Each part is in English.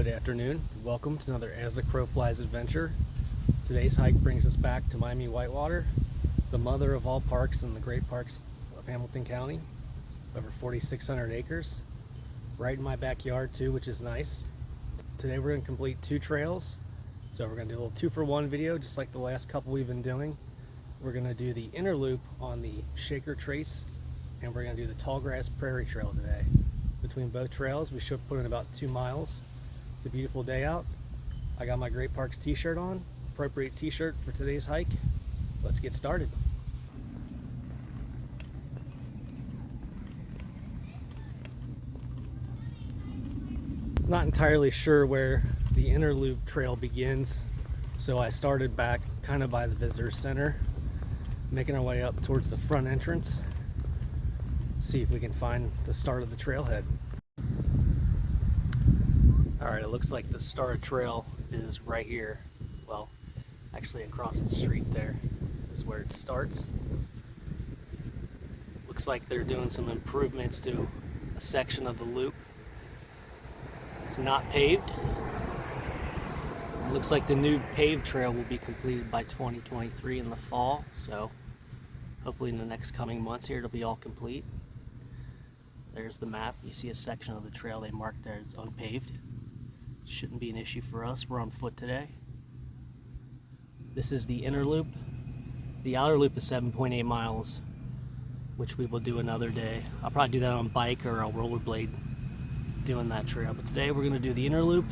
Good afternoon. Welcome to another As the Crow Flies adventure. Today's hike brings us back to Miami Whitewater, the mother of all parks in the great parks of Hamilton County. Over 4,600 acres. Right in my backyard too, which is nice. Today we're going to complete 2 trails. So we're going to do a little 2-for-1 video, just like the last couple we've been doing. We're going to do the inner loop on the Shaker Trace, and we're going to do the Tallgrass Prairie Trail today. Between both trails, we should put in about 2 miles. It's a beautiful day out. I got my Great Parks t-shirt on, appropriate t-shirt for today's hike. Let's get started. Not entirely sure where the inner loop trail begins, so I started back kind of by the visitor center, making our way up towards the front entrance. See if we can find the start of the trailhead. Alright, it looks like the start trail is right here. Well, actually across the street there is where it starts. Looks like they're doing some improvements to a section of the loop. It's not paved. It looks like the new paved trail will be completed by 2023 in the fall, so hopefully in the next coming months here it'll be all complete. There's the map. You see a section of the trail they marked there as unpaved. Shouldn't be an issue for us. We're on foot today. This is the inner loop. The outer loop is 7.8 miles, which we will do another day. I'll probably do that on bike or a rollerblade doing that trail. But today we're going to do the inner loop.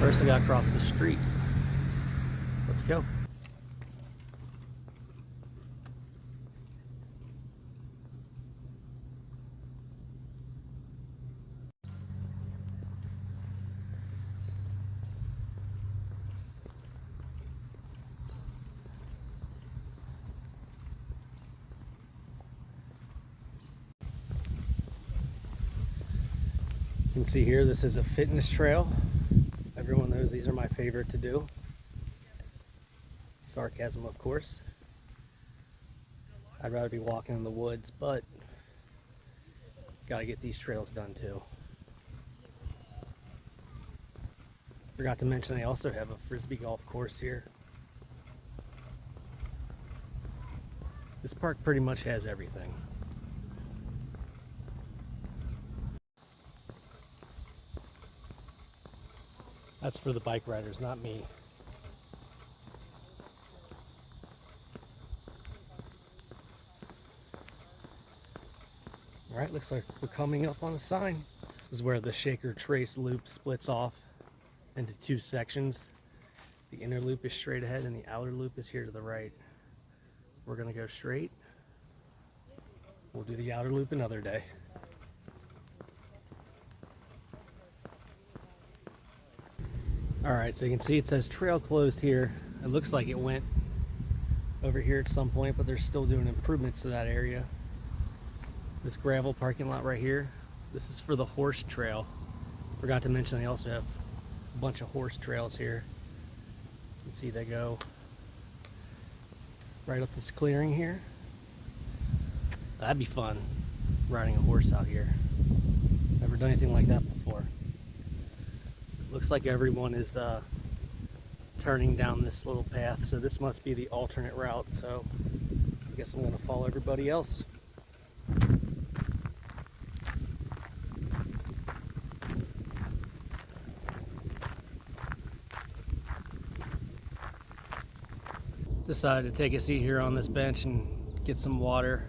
First I got to cross the street. Let's go. You can see here, this is a fitness trail. Everyone knows these are my favorite to do. Sarcasm, of course. I'd rather be walking in the woods, but gotta get these trails done too. Forgot to mention I also have a frisbee golf course here. This park pretty much has everything. That's for the bike riders, not me. Alright, looks like we're coming up on a sign. This is where the Shaker Trace loop splits off into 2 sections. The inner loop is straight ahead and the outer loop is here to the right. We're going to go straight. We'll do the outer loop another day. Alright, so you can see it says trail closed here. It looks like it went over here at some point, but they're still doing improvements to that area. This gravel parking lot right here, this is for the horse trail. Forgot to mention they also have a bunch of horse trails here. You can see they go right up this clearing here. That'd be fun, riding a horse out here. Never done anything like that before. Looks like everyone is turning down this little path, so this must be the alternate route, so I guess I'm going to follow everybody else. Decided to take a seat here on this bench and get some water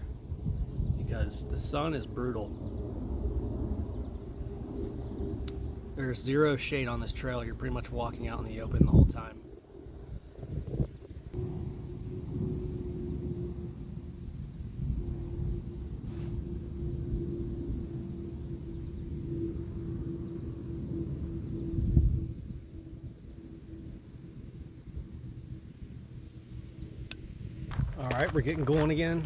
because the sun is brutal. There's zero shade on this trail. You're pretty much walking out in the open the whole time. Alright, we're getting going again.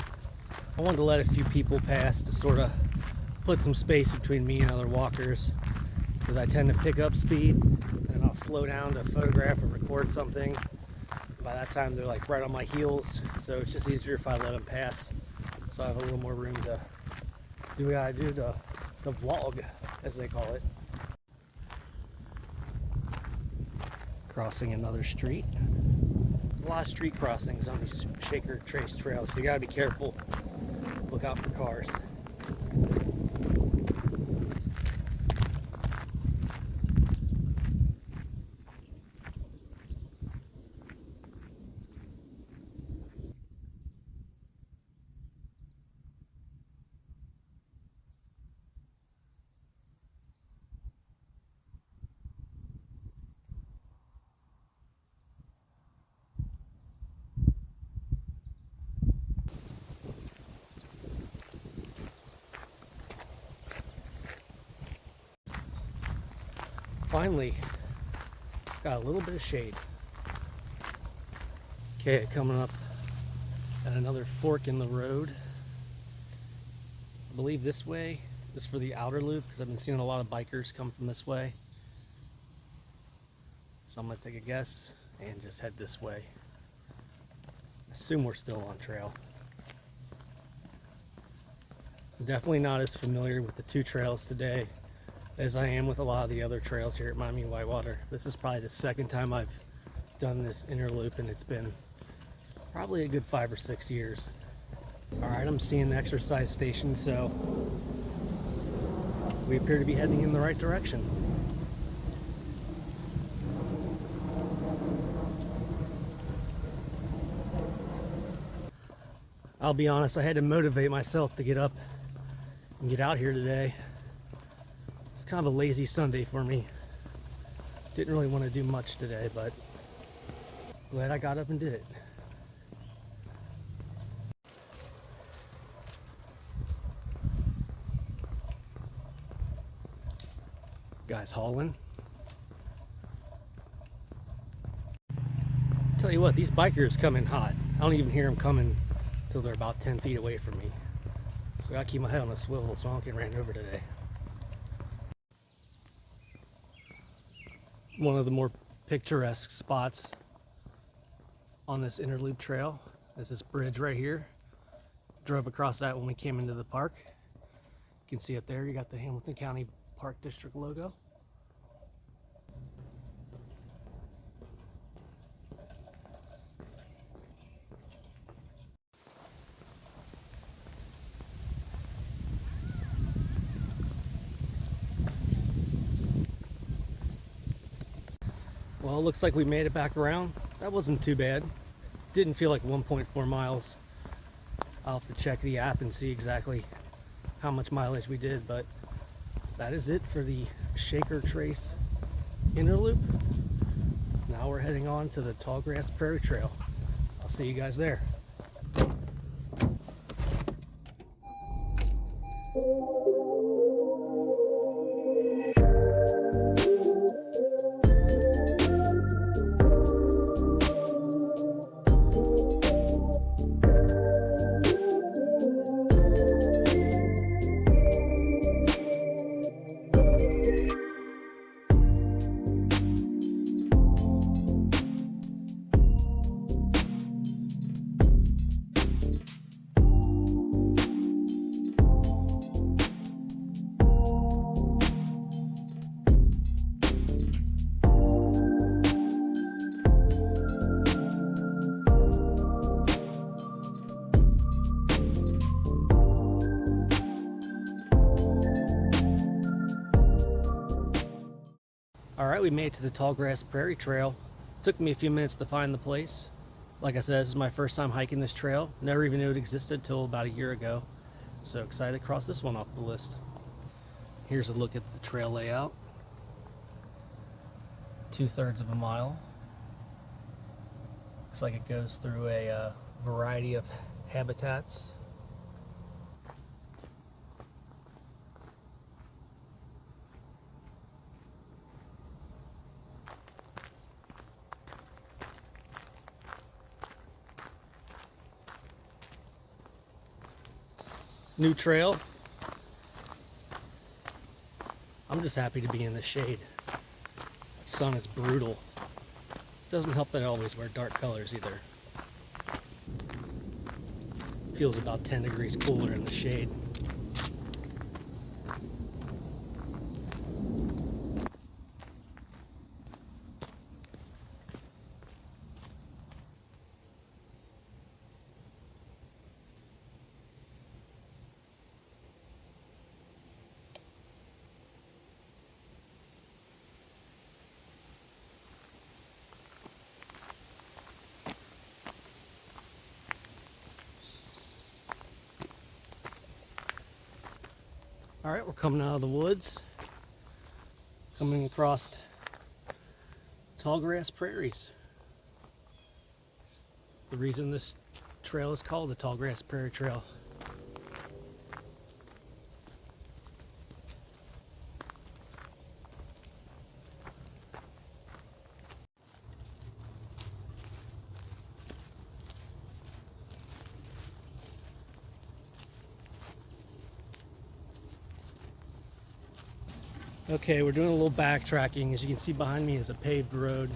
I wanted to let a few people pass to sort of put some space between me and other walkers, because I tend to pick up speed and I'll slow down to photograph or record something. By that time they're like right on my heels, so it's just easier if I let them pass, so I have a little more room to do what I do to to vlog, as they call it. Crossing another street. A lot of street crossings on these Shaker Trace trails, so you gotta be careful. Look out for cars. Finally, got a little bit of shade. Okay, coming up at another fork in the road. I believe this way is for the outer loop because I've been seeing a lot of bikers come from this way. So I'm gonna take a guess and just head this way. Assume we're still on trail. I'm definitely not as familiar with the two trails today as I am with a lot of the other trails here at Miami Whitewater. This is probably the second time I've done this inner loop, and it's been probably a good 5 or 6 years. All right, I'm seeing the exercise station, so we appear to be heading in the right direction. I'll be honest, I had to motivate myself to get up and get out here today. It's kind of a lazy Sunday for me. Didn't really want to do much today, but glad I got up and did it. Guys hauling. Tell you what, these bikers come in hot. I don't even hear them coming till they're about 10 feet away from me. So I gotta keep my head on a swivel so I don't get ran over today. One of the more picturesque spots on this inner loop trail is this bridge right here. Drove across that when we came into the park. You can see up there, you got the Hamilton County Park District logo. Well, it looks like we made it back around. That wasn't too bad. Didn't feel like 1.4 miles. I'll have to check the app and see exactly how much mileage we did, but that is it for the Shaker Trace inner loop. Now we're heading on to the Tallgrass Prairie Trail. I'll see you guys there. Alright, we made it to the Tallgrass Prairie Trail. Took me a few minutes to find the place. Like I said, this is my first time hiking this trail. Never even knew it existed till about a year ago. So excited to cross this one off the list. Here's a look at the trail layout. 2/3 of a mile. Looks like it goes through a variety of habitats. New trail. I'm just happy to be in the shade. The sun is brutal. Doesn't help that I always wear dark colors either. Feels about 10 degrees cooler in the shade. All right, we're coming out of the woods, coming across tall grass prairies. The reason this trail is called the Tall Grass Prairie Trail. Okay, we're doing a little backtracking. As you can see behind me is a paved road.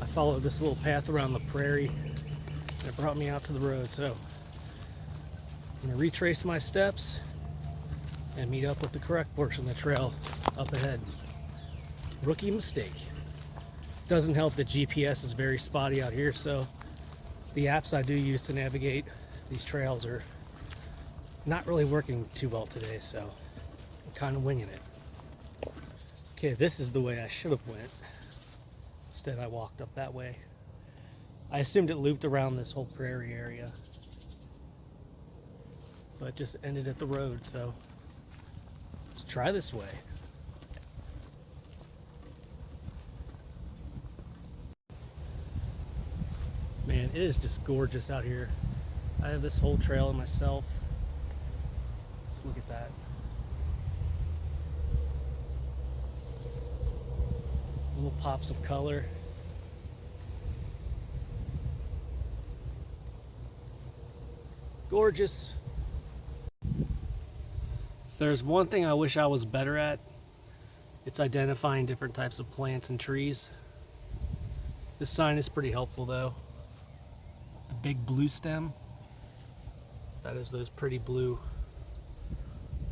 I followed this little path around the prairie and it brought me out to the road. So I'm gonna retrace my steps and meet up with the correct portion of the trail up ahead. Rookie mistake. Doesn't help that GPS is very spotty out here, so the apps I do use to navigate these trails are not really working too well today, so I'm kind of winging it. Okay, this is the way I should have went. Instead, I walked up that way. I assumed it looped around this whole prairie area, but just ended at the road, so let's try this way. Man, it is just gorgeous out here. I have this whole trail myself. Just look at that. Little pops of color. Gorgeous. If there's one thing I wish I was better at, it's identifying different types of plants and trees. This sign is pretty helpful though. The big blue stem, that is those pretty blue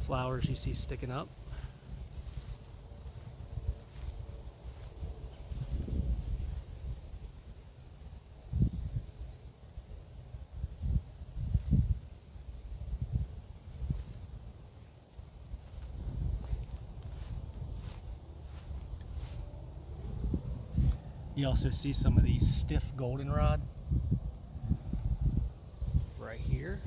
flowers you see sticking up. You also see some of these stiff goldenrod right here.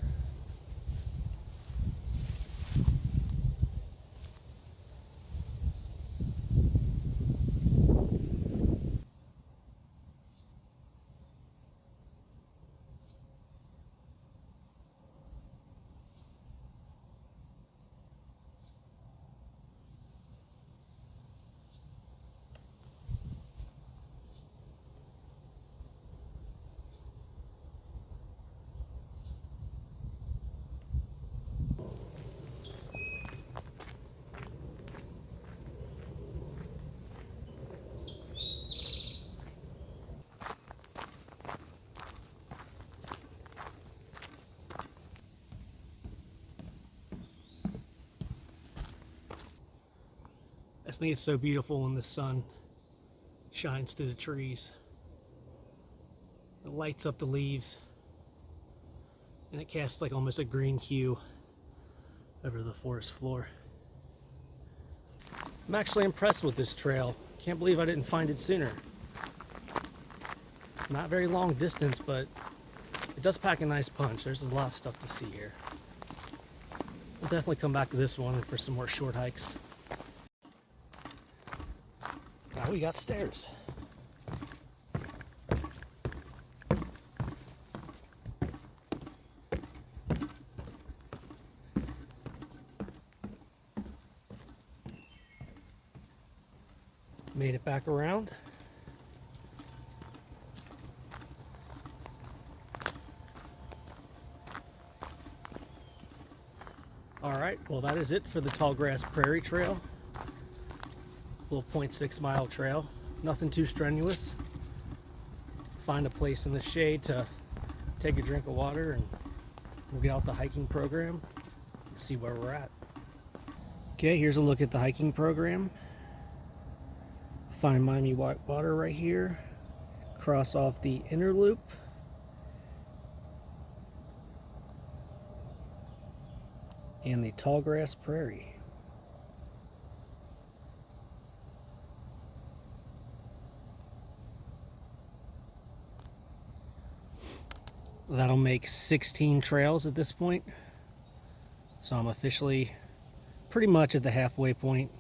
I just think it's so beautiful when the sun shines through the trees. It lights up the leaves and it casts like almost a green hue over the forest floor. I'm actually impressed with this trail. Can't believe I didn't find it sooner. Not very long distance, but it does pack a nice punch. There's a lot of stuff to see here. We'll definitely come back to this one for some more short hikes. Now we got stairs. Made it back around. Alright, well that is it for the Tall Grass Prairie Trail. Little 0.6 mile trail. Nothing too strenuous. Find a place in the shade to take a drink of water and we'll get out the hiking program and see where we're at. Okay, here's a look at the hiking program. Find Miami Whitewater right here. Cross off the inner loop. And the Tall Grass Prairie. That'll make 16 trails at this point. So I'm officially pretty much at the halfway point.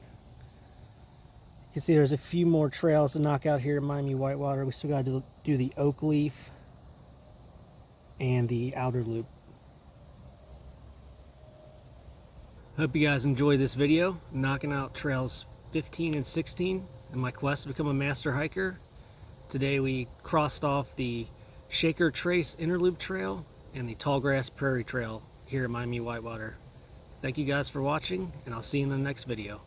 You can see there's a few more trails to knock out here in Miami Whitewater. We still got to do the Oak Leaf and the outer loop. Hope you guys enjoyed this video, knocking out trails 15 and 16 in my quest to become a master hiker. Today we crossed off the Shaker Trace Interloop Trail and the Tallgrass Prairie Trail here at Miami Whitewater. Thank you guys for watching, and I'll see you in the next video.